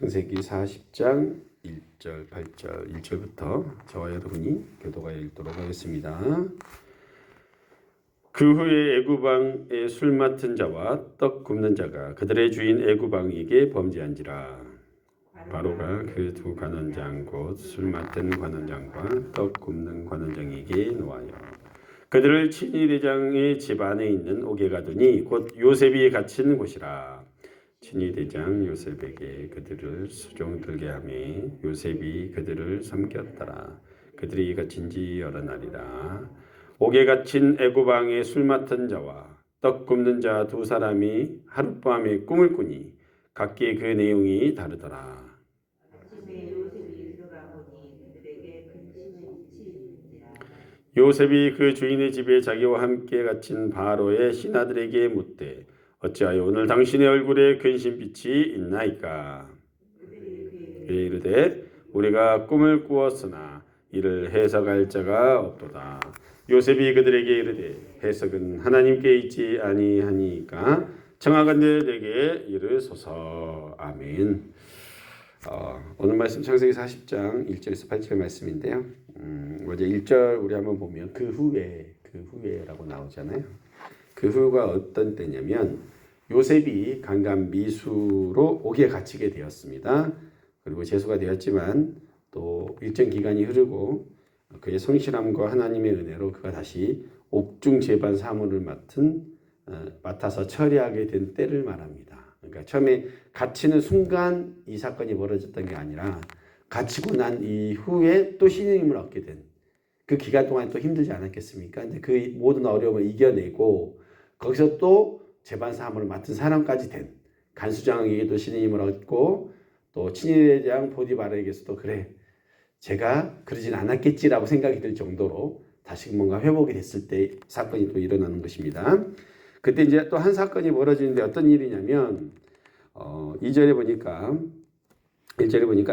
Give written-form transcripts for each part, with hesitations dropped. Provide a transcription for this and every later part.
창세기 40장 1절, 8절, 1절부터 저와 여러분이 교도가 읽도록 하겠습니다. 그 후에 애굽 왕의 술 맡은 자와 떡 굽는 자가 그들의 주인 애굽 왕에게 범죄한지라. 바로가 그 두 관원장 곧 술 맡은 관원장과 떡 굽는 관원장에게 노하여 그들을 친위 대장의 집 안에 있는 옥에 가두니 곧 요셉이 갇힌 곳이라. 친위 대장 요셉에게 그들을 수종 들게 하며 요셉이 그들을 섬겼더라. 그들이 갇힌 지 여러 날이라. 옥에 갇힌 애굽 왕의 술 맡은 자와 떡 굽는 자 두 사람이 하룻밤에 꿈을 꾸니 각기 그 내용이 다르더라. 요셉이 그 주인의 집에 자기와 함께 갇힌 바로의 신하들에게 묻되 어찌하여 오늘 당신의 얼굴에 근심빛이 있나이까? 이르되 우리가 꿈을 꾸었으나 이를 해석할 자가 없도다. 요셉이 그들에게 이르되 해석은 하나님께 있지 아니하니까 청하건대 내게 이르소서. 아멘. 오늘 말씀 창세기 40장 1절에서 8절 말씀인데요. 어제 1절 우리 한번 보면 그 후에라고 나오잖아요. 그 후가 어떤 때냐면 요셉이 강간 미수로 옥에 갇히게 되었습니다. 그리고 재수가 되었지만 또 일정 기간이 흐르고 그의 성실함과 하나님의 은혜로 그가 다시 옥중 재반 사무를 맡아서 처리하게 된 때를 말합니다. 그러니까 처음에 갇히는 순간 이 사건이 벌어졌던 게 아니라 갇히고 난 이후에 또 신임을 얻게 된 그 기간 동안 또 힘들지 않았겠습니까? 근데 그 모든 어려움을 이겨내고 거기서 또 재반 사무를 맡은 사람까지 된 간수장에게도 신임을 얻고 또 친위대장 보디바르에게서도 그래 제가 그러진 않았겠지라고 생각이 들 정도로 다시 뭔가 회복이 됐을 때 사건이 또 일어나는 것입니다. 그때 이제 또 한 사건이 벌어지는데 어떤 일이냐면 1절에 보니까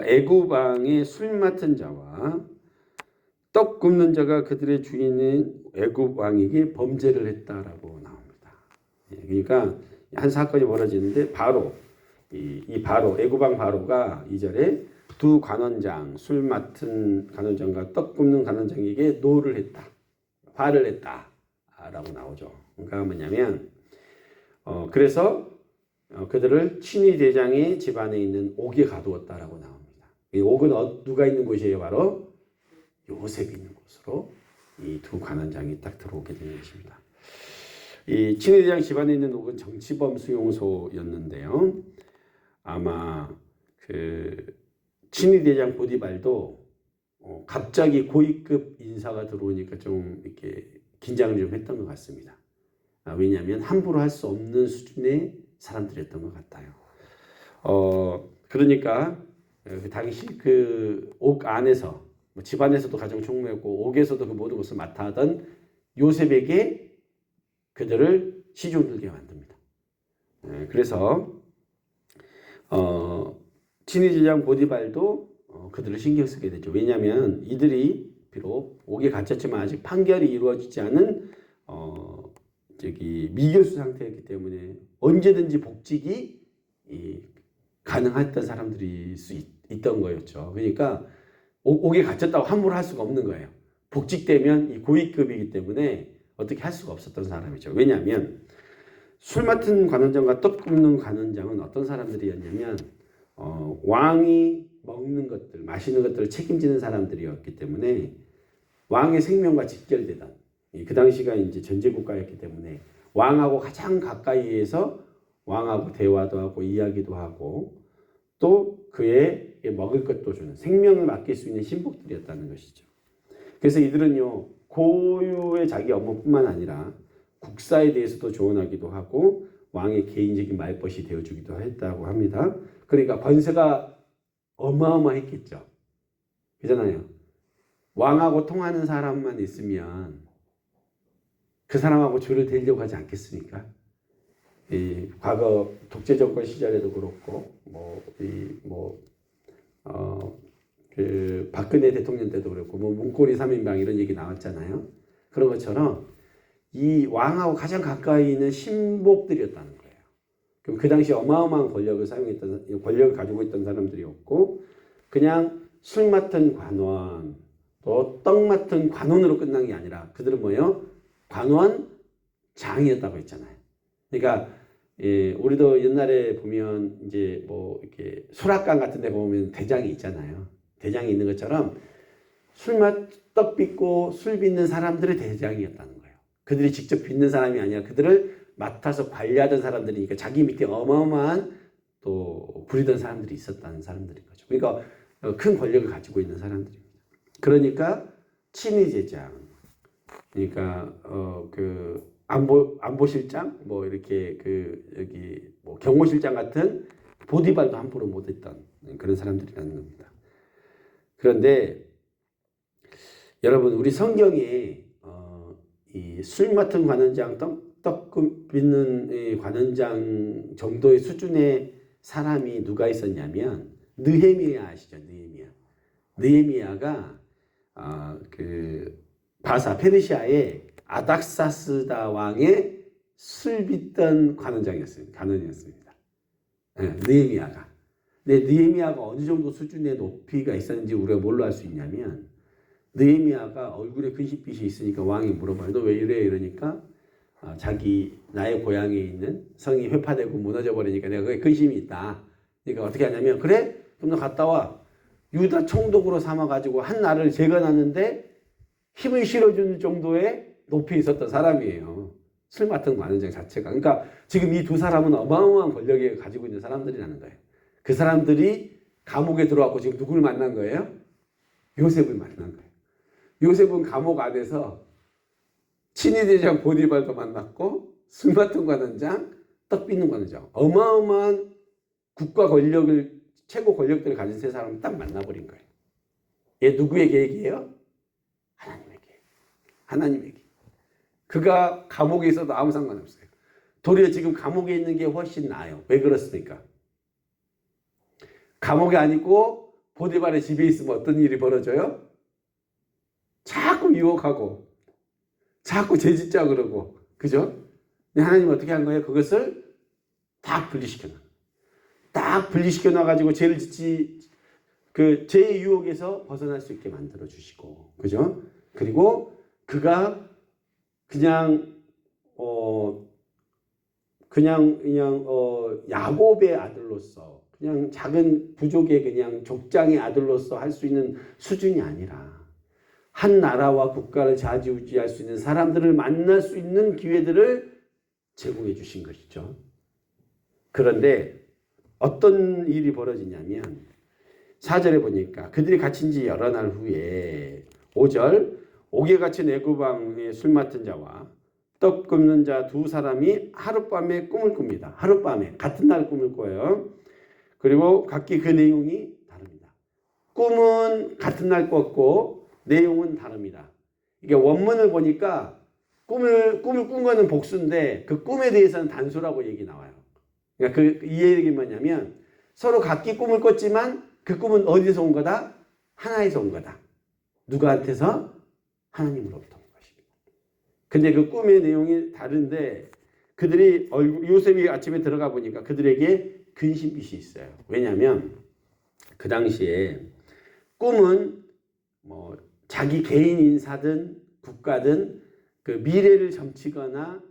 애굽 왕의 술 맡은 자와 떡 굽는 자가 그들의 주인인 애굽 왕에게 범죄를 했다라고 나옵니다. 그러니까 한 사건이 벌어지는데 바로 이 바로 애굽 왕 바로가 2절에 두 관원장 술 맡은 관원장과 떡 굽는 관원장에게 노를 했다, 화를 했다라고 나오죠. 그러니까 뭐냐면 그래서 그들을 친위 대장의 집 안에 있는 옥에 가두었다라고 나옵니다. 이 옥은 누가 있는 곳이에요? 바로 요셉이 있는 곳으로 이 두 관원장이 딱 들어오게 되는 것입니다. 이 친위 대장 집 안에 있는 옥은 정치범 수용소였는데요. 아마 그 친위 대장 보디발도 갑자기 고위급 인사가 들어오니까 좀 이렇게 긴장을 좀 했던 것 같습니다. 왜냐하면 함부로 할 수 없는 수준의 사람들이었던 것 같아요. 그러니까 그 당시 그 옥 안에서 집 안에서도 가장 총무였고 옥에서도 그 모든 것을 맡아 하던 요셉에게 그들을 시종들게 만듭니다. 그래서 친위대장 보디발도 그들을 신경 쓰게 되죠. 왜냐하면 이들이 비록 옥에 갇혔지만 아직 판결이 이루어지지 않은 미결수 상태였기 때문에 언제든지 복직이 가능했던 사람들일 수 있던 거였죠. 그러니까 옥에 갇혔다고 함부로 할 수가 없는 거예요. 복직되면 이 고위급이기 때문에 어떻게 할 수가 없었던 사람이죠. 왜냐하면 술 맡은 관원장과 떡 굽는 관원장은 어떤 사람들이었냐면 왕이 먹는 것들, 마시는 것들을 책임지는 사람들이었기 때문에 왕의 생명과 직결되던 그 당시가 이제 전제국가였기 때문에 왕하고 가장 가까이에서 왕하고 대화도 하고 이야기도 하고 또 그의 먹을 것도 주는 생명을 맡길 수 있는 신복들이었다는 것이죠. 그래서 이들은요 고유의 자기 업무뿐만 아니라 국사에 대해서도 조언하기도 하고 왕의 개인적인 말벗이 되어주기도 했다고 합니다. 그러니까 권세가 어마어마했겠죠. 그잖아요. 왕하고 통하는 사람만 있으면 그 사람하고 줄을 대려고 하지 않겠습니까? 과거 독재 정권 시절에도 그렇고 그 박근혜 대통령 때도 그렇고 문고리 3인방 이런 얘기 나왔잖아요. 그런 것처럼 이 왕하고 가장 가까이 있는 신복들이었다는 거예요. 그럼 그 당시 어마어마한 권력을 가지고 있던 사람들이었고, 그냥 술 맡은 관원, 또 떡 맡은 관원으로 끝난 게 아니라 그들은 뭐예요? 관원장이었다고 했잖아요. 그러니까 우리도 옛날에 보면 이제 뭐 이렇게 술학관 같은 데 보면 대장이 있잖아요. 대장이 있는 것처럼 떡 빚고 술 빚는 사람들의 대장이었다는 거예요. 그들이 직접 빚는 사람이 아니라 그들을 맡아서 관리하던 사람들이니까 자기 밑에 어마어마한 또 부리던 사람들이 있었다는 사람들인 거죠. 그러니까 큰 권력을 가지고 있는 사람들입니다. 그러니까 친위제장, 그러니까 그 안보실장, 뭐 이렇게 그 여기 뭐 경호실장 같은 보디발도 함부로 못했던 그런 사람들이라는 겁니다. 그런데 여러분, 우리 성경에 이 술 맡은 관원장, 떡 빚는 관원장 정도의 수준의 사람이 누가 있었냐면 느헤미야 아시죠? 느헤미야가 그 바사 페르시아의 아닥사스다 왕의 술 빚던 관원이었습니다. 느헤미야가. 근데 느헤미야가 어느 정도 수준의 높이가 있었는지 우리가 뭘로 알 수 있냐면, 느헤미야가 얼굴에 근심빛이 있으니까 왕이 물어봐요. 너 왜 이래? 이러니까 나의 고향에 있는 성이 회파되고 무너져 버리니까 내가 그게 근심이 있다. 그러니까 어떻게 하냐면, 그래? 좀 더 갔다 와. 유다 총독으로 삼아가지고 한 나라를 재건하는데 힘을 실어주는 정도의 높이 있었던 사람이에요. 술 맡은 관원장 자체가. 그러니까 지금 이 두 사람은 어마어마한 권력을 가지고 있는 사람들이라는 거예요. 그 사람들이 감옥에 들어왔고 지금 누구를 만난 거예요? 요셉을 만난 거예요. 요셉은 감옥 안에서 친위대장 보디발도 만났고 술 맡은 관원장, 떡 빚는 관원장, 어마어마한 국가 권력을, 최고 권력들을 가진 세 사람을 딱 만나버린 거예요. 얘 누구의 계획이에요? 하나님의 계획. 하나님의 계획. 그가 감옥에 있어도 아무 상관없어요. 도리어 지금 감옥에 있는 게 훨씬 나아요. 왜 그렇습니까? 감옥에 안 있고 보디발의 집에 있으면 어떤 일이 벌어져요? 자꾸 유혹하고 자꾸 죄짓자 그러고, 그죠? 근데 하나님은 어떻게 한 거예요? 그것을 딱 분리시켜 놔가지고 죄의 유혹에서 벗어날 수 있게 만들어 주시고, 그죠? 그리고 그가 야곱의 아들로서, 그냥 작은 부족의 그냥 족장의 아들로서 할 수 있는 수준이 아니라 한 나라와 국가를 좌지우지할 수 있는 사람들을 만날 수 있는 기회들을 제공해 주신 것이죠. 그런데 어떤 일이 벌어지냐면 4절에 보니까 그들이 갇힌 지 여러 날 후에 5절, 옥에 갇힌 애굽왕의 술 맡은 자와 떡 굽는 자 두 사람이 하룻밤에 꿈을 꿉니다. 하룻밤에 같은 날 꿈을 꿔요. 그리고 각기 그 내용이 다릅니다. 꿈은 같은 날 꿨고 내용은 다릅니다. 이게 원문을 보니까 꿈을 꾼 거는 복수인데 그 꿈에 대해서는 단수라고 얘기 나와요. 그러니까 이 얘기 뭐냐면 서로 각기 꿈을 꿨지만 그 꿈은 어디서 온 거다? 하나에서 온 거다. 누구한테서? 하나님으로부터 온 것입니다. 근데 그 꿈의 내용이 다른데 요셉이 아침에 들어가 보니까 그들에게 근심빛이 있어요. 왜냐하면 그 당시에 꿈은 뭐 자기 개인 인사든 국가든 그 미래를 점치거나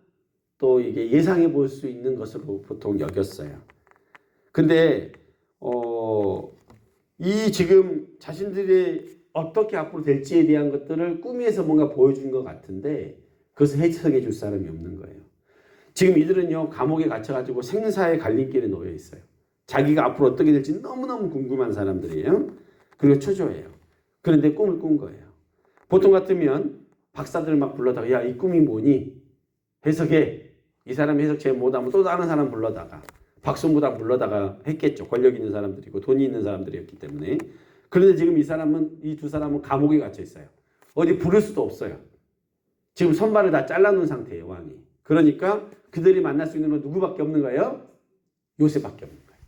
또 이게 예상해 볼 수 있는 것으로 보통 여겼어요. 근데 이 지금 자신들의 어떻게 앞으로 될지에 대한 것들을 꿈에서 뭔가 보여준 것 같은데 그것을 해석해 줄 사람이 없는 거예요. 지금 이들은요, 감옥에 갇혀가지고 생사의 갈림길에 놓여 있어요. 자기가 앞으로 어떻게 될지 너무너무 궁금한 사람들이에요. 그리고 초조해요. 그런데 꿈을 꾼 거예요. 보통 같으면 박사들 막 불러다가 야, 이 꿈이 뭐니? 해석해. 이 사람이 해석 제일 못하면 또 다른 사람 불러다가 박수무당 불러다가 했겠죠. 권력 있는 사람들이고 돈이 있는 사람들이었기 때문에. 그런데 지금 이 두 사람은 감옥에 갇혀 있어요. 어디 부를 수도 없어요. 지금 손발을 다 잘라놓은 상태예요, 왕이. 그러니까 그들이 만날 수 있는 건 누구밖에 없는 거예요? 요셉밖에 없는 거예요.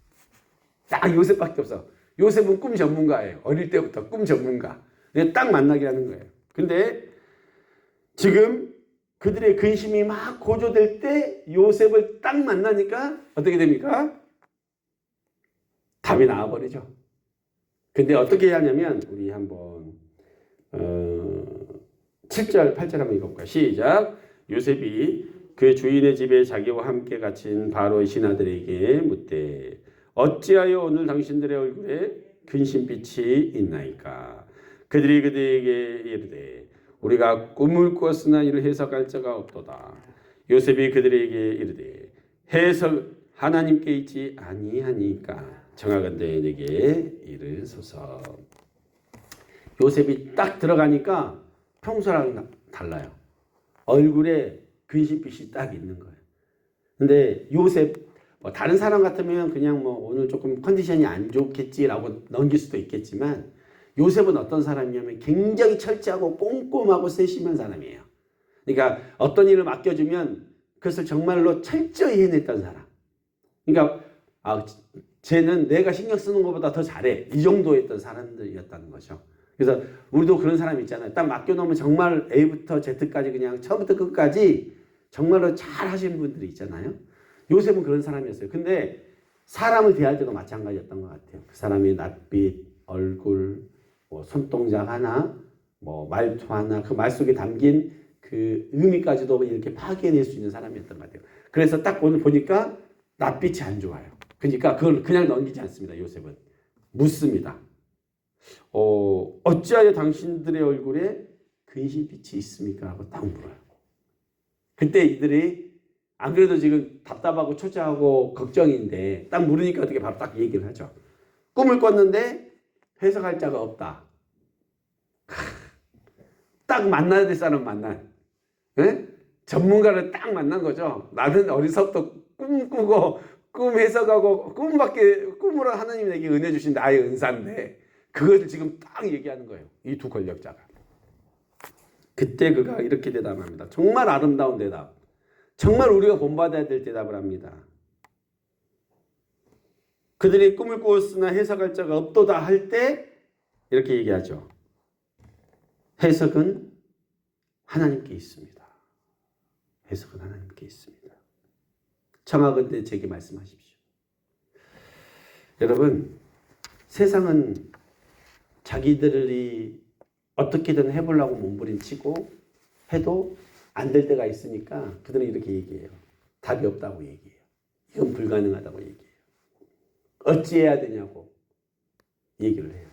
딱 요셉밖에 없어. 요셉은 꿈 전문가예요. 어릴 때부터 꿈 전문가. 딱 만나게 하는 거예요. 근데 지금 그들의 근심이 막 고조될 때 요셉을 딱 만나니까 어떻게 됩니까? 답이 나와버리죠. 근데 어떻게 해야 하냐면 우리 한번 7절 8절 한번 읽어볼까요? 시작. 요셉이 그 주인의 집에 자기와 함께 갇힌 바로의 신하들에게 묻되 어찌하여 오늘 당신들의 얼굴에 근심빛이 있나이까? 그들이 그들에게 이르되 우리가 꿈을 꾸었으나 이를 해석할 자가 없도다. 요셉이 그들에게 이르되 해석 하나님께 있지 아니하니까 청하건대 내게 이르소서. 요셉이 딱 들어가니까 평소랑 달라요. 얼굴에 근심빛이 딱 있는 거예요. 근데 요셉 뭐 다른 사람 같으면 그냥 뭐 오늘 조금 컨디션이 안 좋겠지라고 넘길 수도 있겠지만 요셉은 어떤 사람이냐면 굉장히 철저하고 꼼꼼하고 세심한 사람이에요. 그러니까 어떤 일을 맡겨주면 그것을 정말로 철저히 해냈던 사람. 그러니까 쟤는 내가 신경 쓰는 것보다 더 잘해. 이 정도였던 사람들이었다는 거죠. 그래서 우리도 그런 사람 있잖아요. 딱 맡겨놓으면 정말 A부터 Z까지 그냥 처음부터 끝까지 정말로 잘 하시는 분들이 있잖아요. 요셉은 그런 사람이었어요. 근데 사람을 대할 때도 마찬가지였던 것 같아요. 그 사람의 낯빛, 얼굴, 뭐 손동작 하나, 뭐 말투 하나, 그 말 속에 담긴 그 의미까지도 이렇게 파악해낼 수 있는 사람이었던 것 같아요. 그래서 딱 오늘 보니까 낯빛이 안 좋아요. 그러니까 그걸 그냥 넘기지 않습니다. 요셉은 묻습니다. 어찌하여 당신들의 얼굴에 근심빛이 있습니까? 하고 딱 물어요. 그때 이들이 안 그래도 지금 답답하고 초조하고 걱정인데 딱 물으니까 어떻게 바로 딱 얘기를 하죠. 꿈을 꿨는데 해석할 자가 없다. 딱 만나야 될 사람 만난. 네? 전문가를 딱 만난 거죠. 나는 어리석도 꿈 꾸고 꿈 해석하고 꿈으로 하나님이 내게 은혜 주신 나의 은사인데 그것을 지금 딱 얘기하는 거예요. 이 두 권력자가. 그때 그가 이렇게 대답합니다. 정말 아름다운 대답. 정말 우리가 본받아야 될 대답을 합니다. 그들이 꿈을 꾸었으나 해석할 자가 없도다 할 때 이렇게 얘기하죠. 해석은 하나님께 있습니다. 해석은 하나님께 있습니다. 청하건대 제게 말씀하십시오. 여러분, 세상은 자기들이 어떻게든 해보려고 몸부림치고 해도 안 될 때가 있으니까 그들은 이렇게 얘기해요. 답이 없다고 얘기해요. 이건 불가능하다고 얘기해요. 어찌해야 되냐고 얘기를 해요.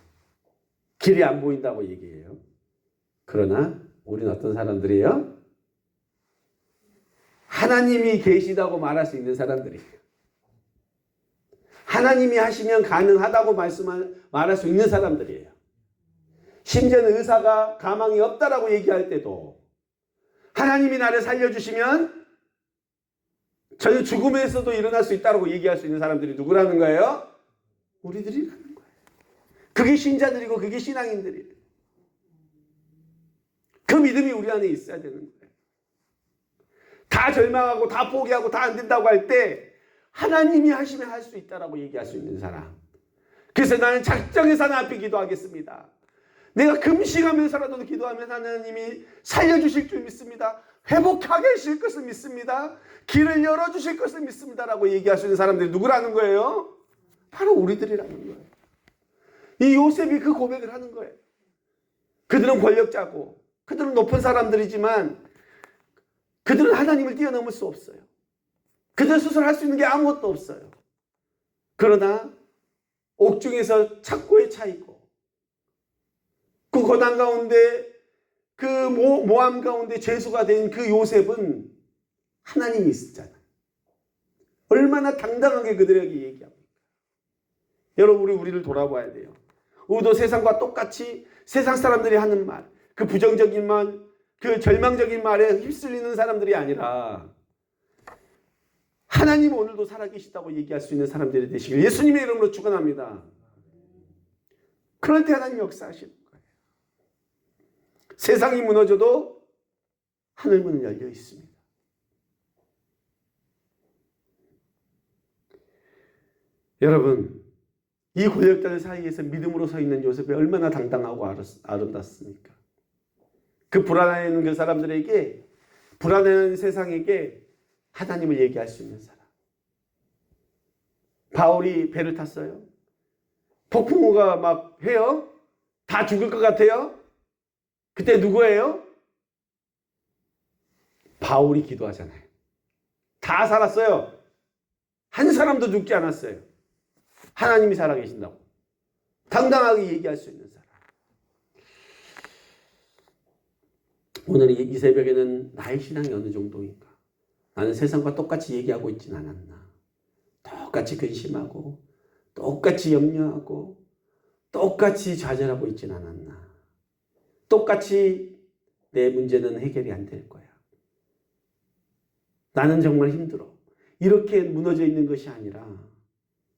길이 안 보인다고 얘기해요. 그러나 우리는 어떤 사람들이에요? 하나님이 계시다고 말할 수 있는 사람들이에요. 하나님이 하시면 가능하다고 말할 수 있는 사람들이에요. 심지어는 의사가 가망이 없다라고 얘기할 때도 하나님이 나를 살려주시면 저는 죽음에서도 일어날 수 있다고 얘기할 수 있는 사람들이 누구라는 거예요? 우리들이라는 거예요. 그게 신자들이고 그게 신앙인들이에요. 그 믿음이 우리 안에 있어야 되는 거예요. 다 절망하고 다 포기하고 다 안 된다고 할 때 하나님이 하시면 할 수 있다라고 얘기할 수 있는 사람. 그래서 나는 작정해서 하나님 앞에 기도하겠습니다. 내가 금식하면서라도 기도하면 하나님이 살려주실 줄 믿습니다. 회복하게 하실 것을 믿습니다. 길을 열어주실 것을 믿습니다라고 얘기할 수 있는 사람들이 누구라는 거예요? 바로 우리들이라는 거예요. 이 요셉이 그 고백을 하는 거예요. 그들은 권력자고 그들은 높은 사람들이지만 그들은 하나님을 뛰어넘을 수 없어요. 그들 스스로 할 수 있는 게 아무것도 없어요. 그러나 옥중에서 착고에 차 있고 그 고난 가운데 그 모함 가운데 죄수가 된 그 요셉은 하나님이 있었잖아요. 얼마나 당당하게 그들에게 얘기합니까? 여러분 우리를 돌아봐야 돼요. 우리도 세상과 똑같이 세상 사람들이 하는 말, 그 부정적인 말, 그 절망적인 말에 휩쓸리는 사람들이 아니라 하나님 오늘도 살아계시다고 얘기할 수 있는 사람들이 되시길 예수님의 이름으로 축원합니다. 그럴 때 하나님이 역사하시는 거예요. 세상이 무너져도 하늘문은 열려 있습니다. 여러분, 이 권력자들 사이에서 믿음으로 서 있는 요셉이 얼마나 당당하고 아름답습니까? 그 불안해 있는 그 사람들에게 불안한 세상에게 하나님을 얘기할 수 있는 사람. 바울이 배를 탔어요. 폭풍우가 막 해요. 다 죽을 것 같아요. 그때 누구예요? 바울이 기도하잖아요. 다 살았어요. 한 사람도 죽지 않았어요. 하나님이 살아계신다고 당당하게 얘기할 수 있는 사람. 오늘 이 새벽에는 나의 신앙이 어느 정도인가? 나는 세상과 똑같이 얘기하고 있진 않았나? 똑같이 근심하고 똑같이 염려하고 똑같이 좌절하고 있진 않았나? 똑같이 내 문제는 해결이 안 될 거야. 나는 정말 힘들어. 이렇게 무너져 있는 것이 아니라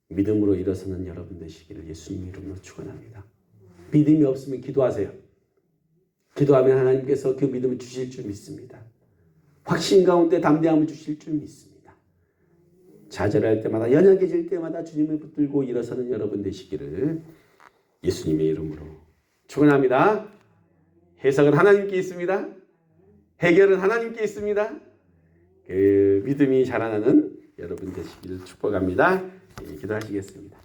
믿음으로 일어서는 여러분 되시기를 예수님 이름으로 축원합니다. 믿음이 없으면 기도하세요. 기도하면 하나님께서 그 믿음을 주실 줄 믿습니다. 확신 가운데 담대함을 주실 줄 믿습니다. 좌절할 때마다 연약해질 때마다 주님을 붙들고 일어서는 여러분 되시기를 예수님의 이름으로 축원합니다. 해석은 하나님께 있습니다. 해결은 하나님께 있습니다. 그 믿음이 자라나는 여러분 되시기를 축복합니다. 기도하시겠습니다.